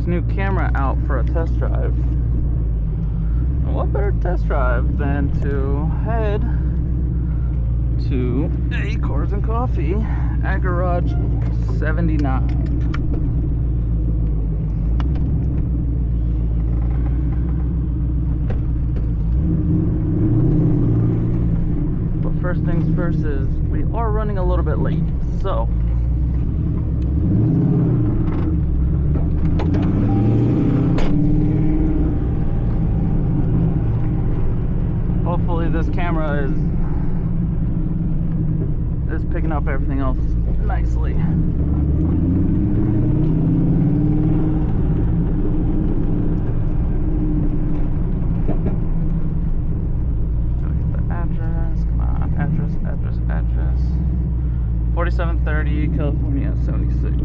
new camera out for a test drive. And what better test drive than to head to a Cars and Coffee at Garage 79. But first things first is we are running a little bit late, so hopefully this camera is picking up everything else nicely. The address, come on, address. 4730 California 76.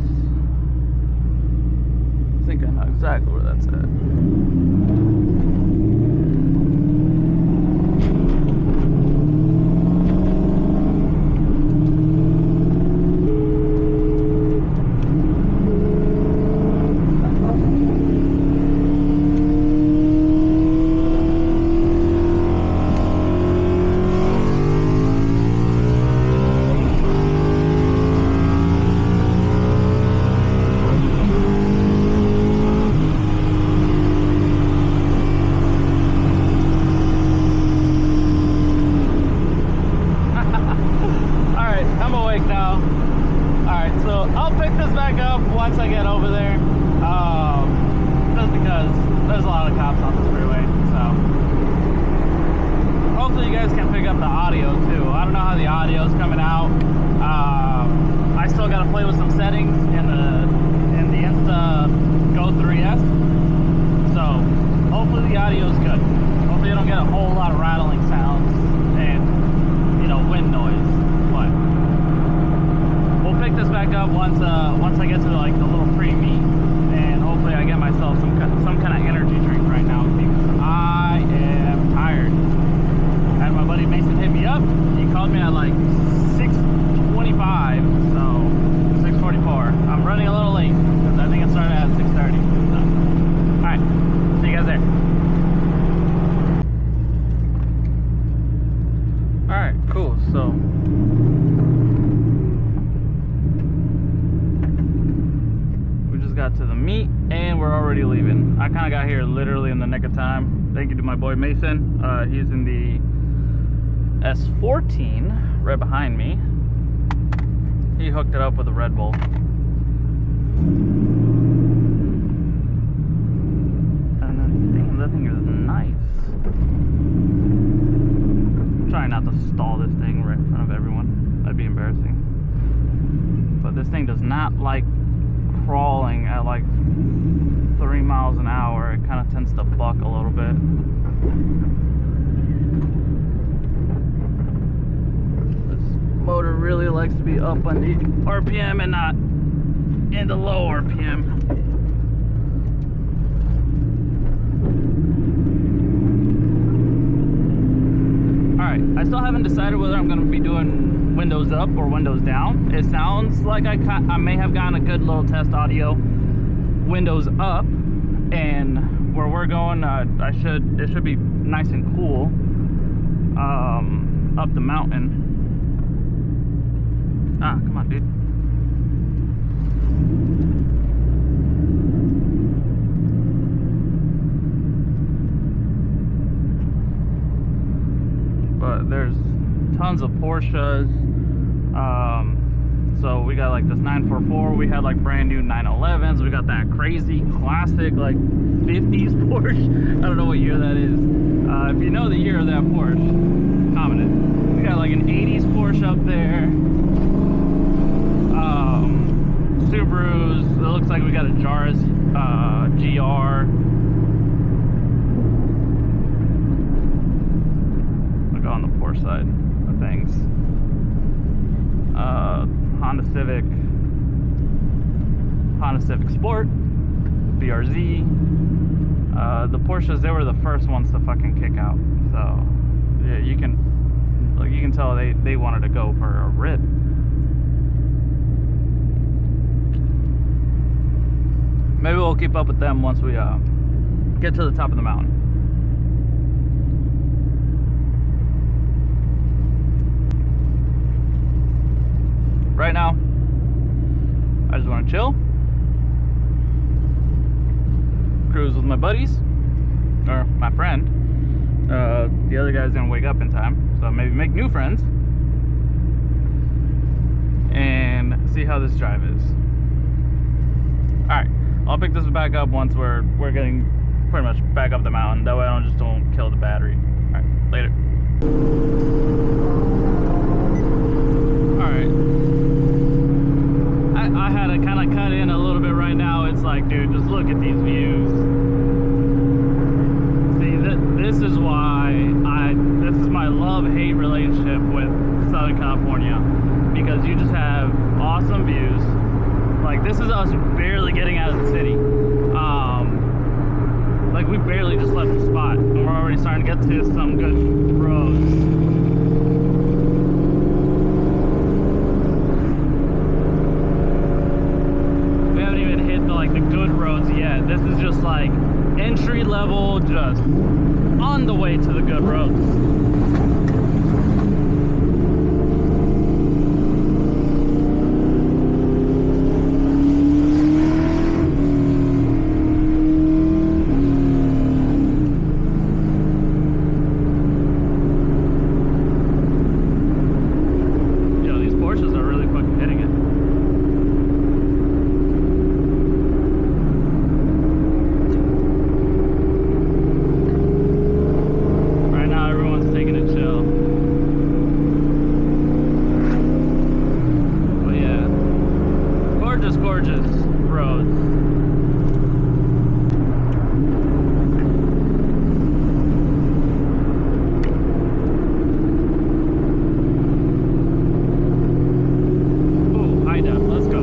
I think I know exactly where that's at. Once I get over there, just because there's a lot of cops on this freeway, so hopefully you guys can pick up the audio too. I don't know how the audio is coming out. I still got to play with some settings in the Insta Go 3S, so hopefully the audio is good. Hopefully you don't get a whole lot of rattling sounds and wind noise, but we'll pick this back up once I get to like the little pre-meet, and hopefully I get myself some kind of energy drink right now because I am tired. I had my buddy Mason hit me up. He called me at like 6:25, so 6:44. I'm running a little late because I think it started at 6:30. So, all right, see you guys there. All right, cool. So got to the meet and we're already leaving. I kind of got here literally in the nick of time. Thank you to my boy Mason. He's in the S14 right behind me. He hooked it up with a Red Bull. And then that thing is nice. I'm trying not to stall this thing right in front of everyone. That'd be embarrassing. But this thing does not like crawling at like 3 miles an hour. It kind of tends to buck a little bit. This motor really likes to be up on the RPM and not in the low RPM. Alright, I still haven't decided whether I'm going to be doing windows up or windows down. It sounds like I may have gotten a good little test audio windows up, and where we're going, it should be nice and cool up the mountain. Ah, come on, dude. But there's tons of Porsches. So we got like this 944. We had like brand new 911s. We got that crazy classic like 50s Porsche. I don't know what year that is. If you know the year of that Porsche, comment it. We got like an 80s Porsche up there. Subarus. It looks like we got a Jaris GR. Look on the Porsche side of things. Honda Civic Sport, BRZ. The Porsches, they were the first ones to fucking kick out. So yeah, you can tell they wanted to go for a rip. maybe we'll keep up with them once we get to the top of the mountain. Right now, I just want to chill, cruise with my buddies, or my friend. The other guy's gonna wake up in time, so maybe make new friends and see how this drive is. Alright, I'll pick this back up once we're getting pretty much back up the mountain. That way I don't kill the battery. Alright, later. Alright. I had to kind of cut in a little bit right now. It's like, dude, just look at these views. See, this is why this is my love-hate relationship with Southern California, because you just have awesome views. Like, this is us barely getting out of the city. Like, we barely just left the spot, and we're already starting to get to some good roads. Like the good roads yet. This is just like entry level, just on the way to the good roads. Yo, these Porsches are really fucking hitting it. Gorgeous roads. Oh, high def, let's go.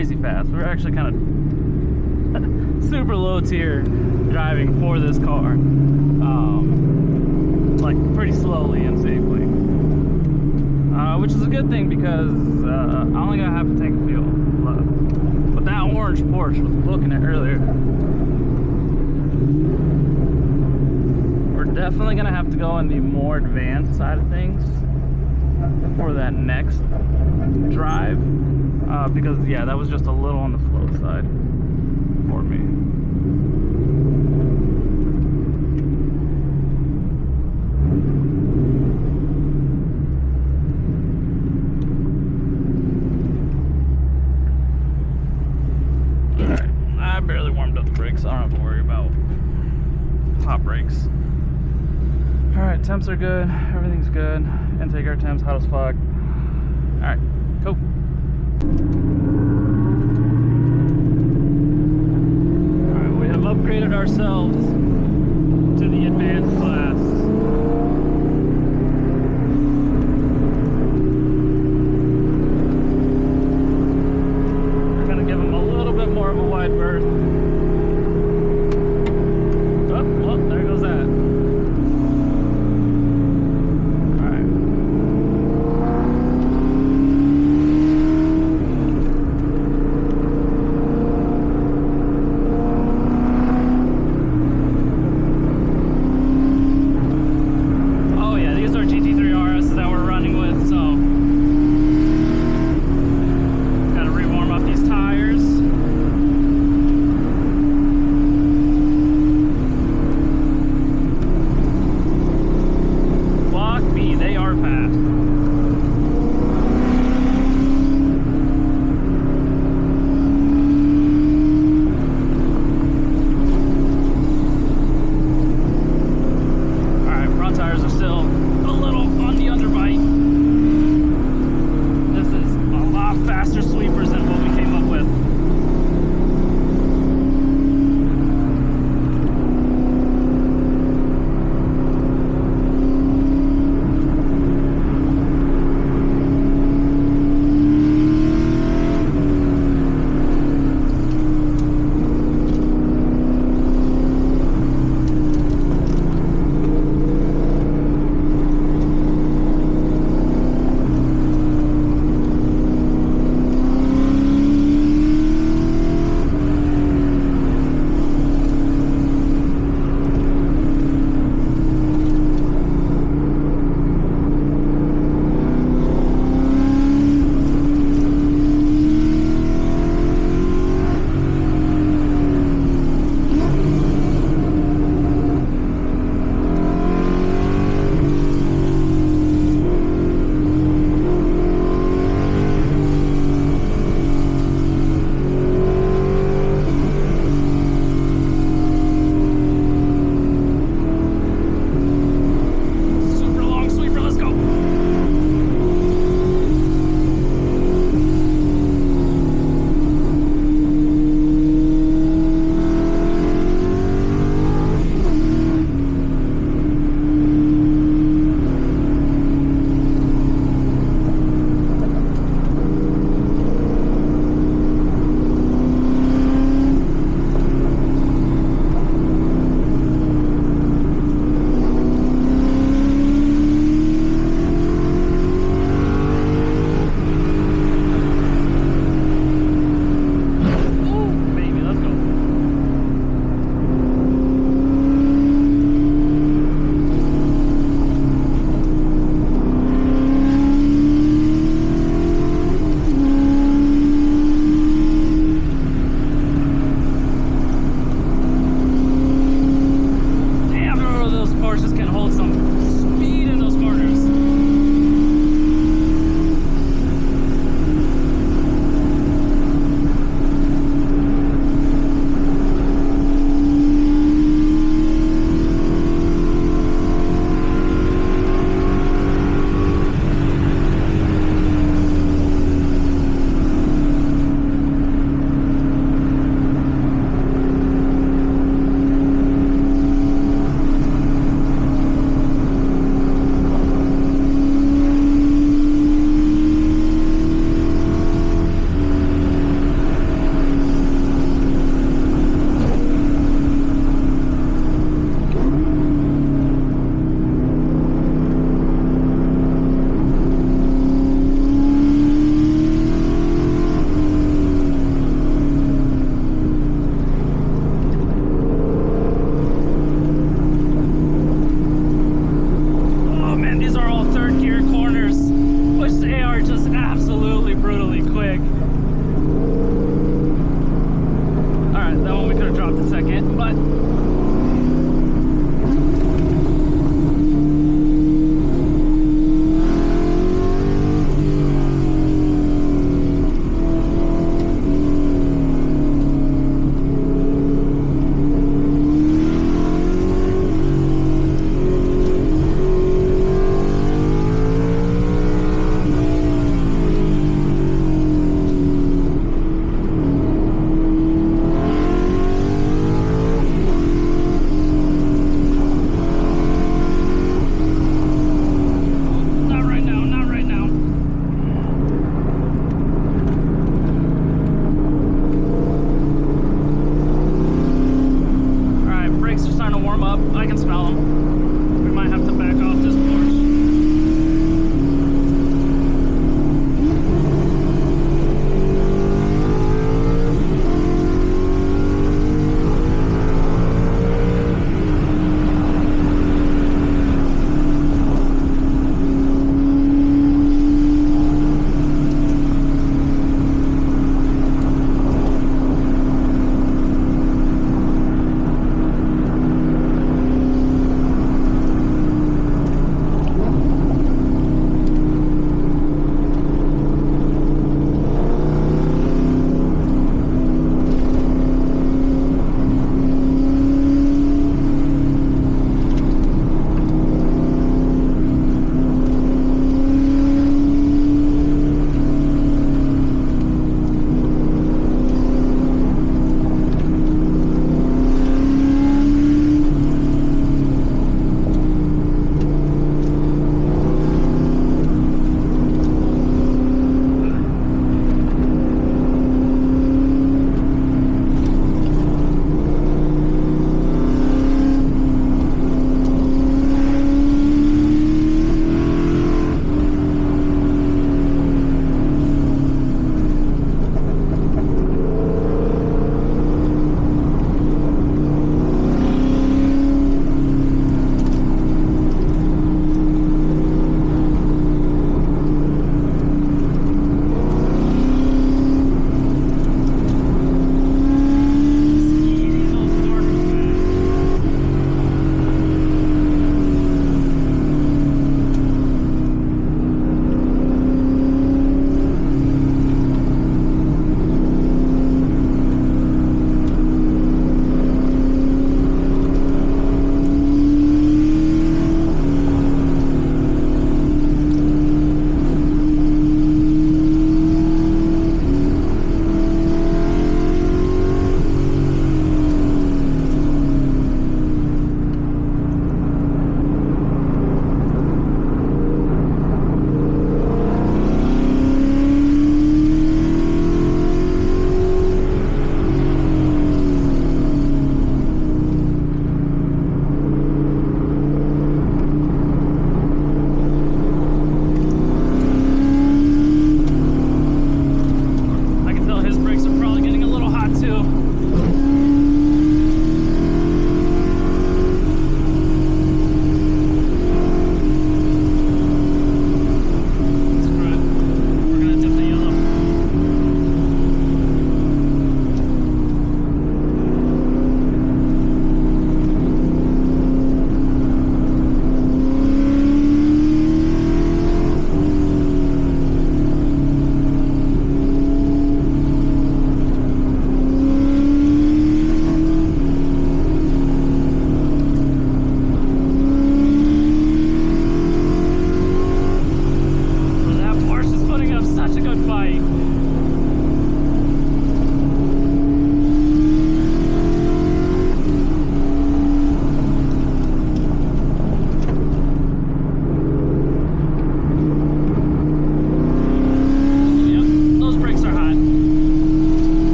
crazy fast. We're actually kind of super low tier driving for this car, like pretty slowly and safely, which is a good thing because I only got half a tank of fuel. But that orange Porsche was booking it earlier. We're definitely gonna have to go on the more advanced side of things for that next drive, because yeah, that was just a little on the slow side for me. Alright, I barely warmed up the brakes, so I don't have to worry about hot brakes. Alright, temps are good, everything's good. Intake air temps hot as fuck. Alright, cool. Alright, we have upgraded ourselves to the advanced class. We're gonna give them a little bit more of a wide berth. Oh, well, there goes that.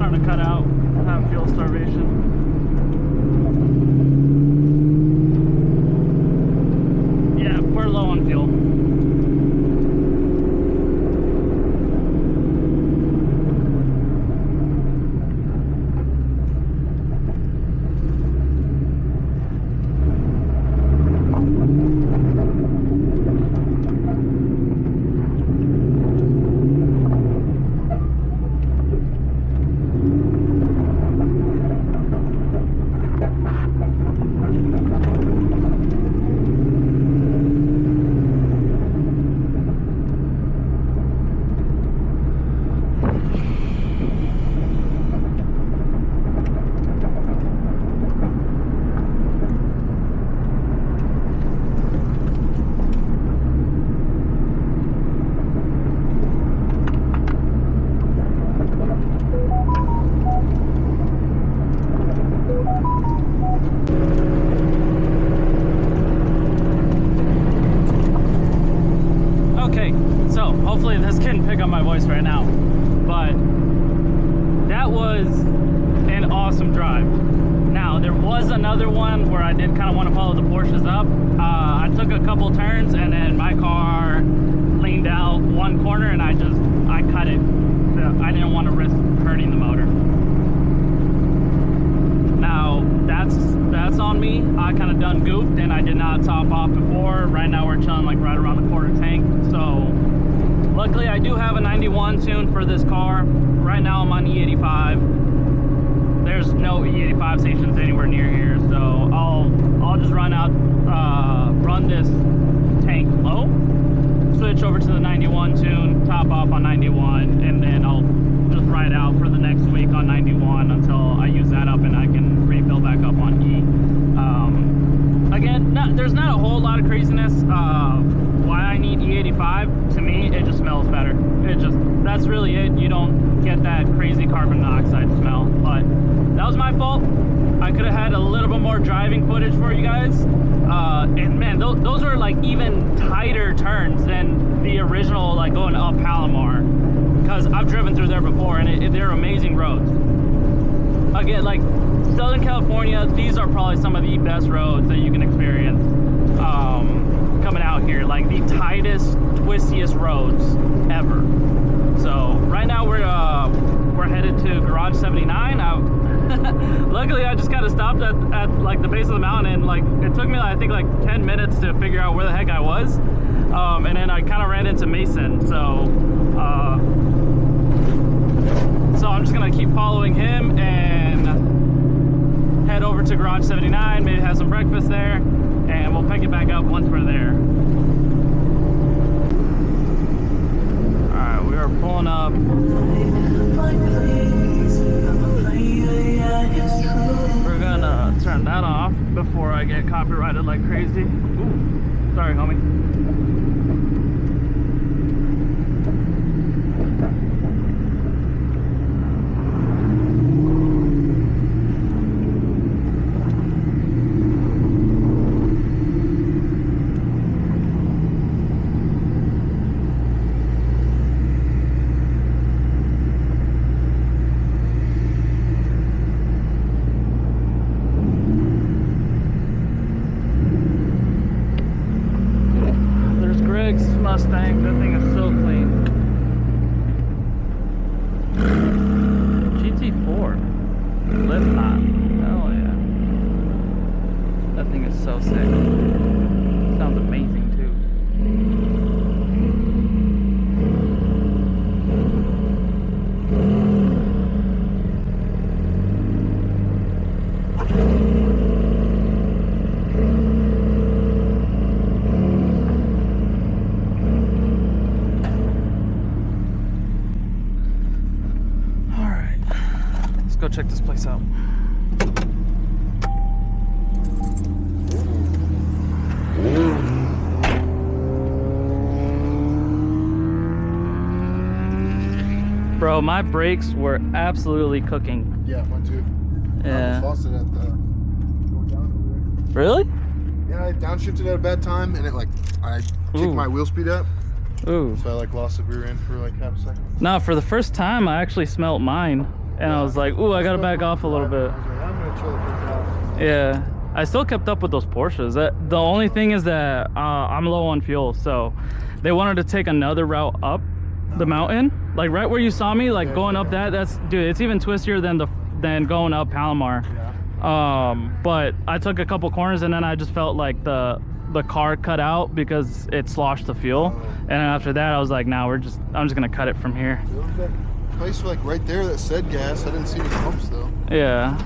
starting to cut out. I have fuel starvation. Yeah, we're low on fuel. Hopefully this can pick up my voice right now, but that was an awesome drive. Now there was another one where I did kind of want to follow the Porsches up. I took a couple turns and then my car leaned out one corner and I cut it. I didn't want to risk hurting the motor. Now that's on me. I kind of done goofed and I did not top off before. Right now we're chilling like right around the quarter tank. So luckily I do have a 91 tune for this car. Right now I'm on E85. There's no E85 stations anywhere near here, so I'll just run out, run this tank low, switch over to the 91 tune, top off on 91, and then I'll just ride out for the next week on 91 until I use that up and I can refill back up on E. Again, there's not a whole lot of craziness. Why I need E85, to me, it just smells better. That's really it. You don't get that crazy carbon monoxide smell, but that was my fault. I could have had a little bit more driving footage for you guys. And man, those are like even tighter turns than the original, like going up Palomar, because I've driven through there before and they're amazing roads. Again, like Southern California, these are probably some of the best roads that you can experience coming out here. Like the tightest, twistiest roads ever. So right now we're headed to Garage 79. Luckily I just kind of stopped at like the base of the mountain, and like it took me I think like 10 minutes to figure out where the heck I was, and then I kind of ran into Mason. So I'm just gonna keep following him and head over to Garage 79, maybe have some breakfast there, and we'll pick it back up once we're there. Alright, we are pulling up. We're gonna turn that off before I get copyrighted like crazy. Ooh, sorry homie. Mustang, that thing is so clean. GT4 lift knot, hell yeah, that thing is so sick. Sounds amazing too. Go check this place out. Bro, my brakes were absolutely cooking. Yeah, mine too. Yeah. I almost lost it at the going down over there. Really? Yeah, I downshifted at a bad time and it like I kicked my wheel speed up. Ooh. So I like lost the rear end for like half a second. No, for the first time I actually smelt mine. and I was like, ooh, I gotta back off a little bit. I was like, I'm gonna chill the fuck out. Yeah, I still kept up with those Porsches. The only thing is that I'm low on fuel, so they wanted to take another route up the mountain, like right where you saw me, like going up that's, dude, it's even twistier than going up Palomar. But I took a couple corners and then I just felt like the car cut out because it sloshed the fuel. And then after that I was like, nah, I'm just gonna cut it from here. There was that place like right there that said gas. I didn't see any pumps though. Yeah,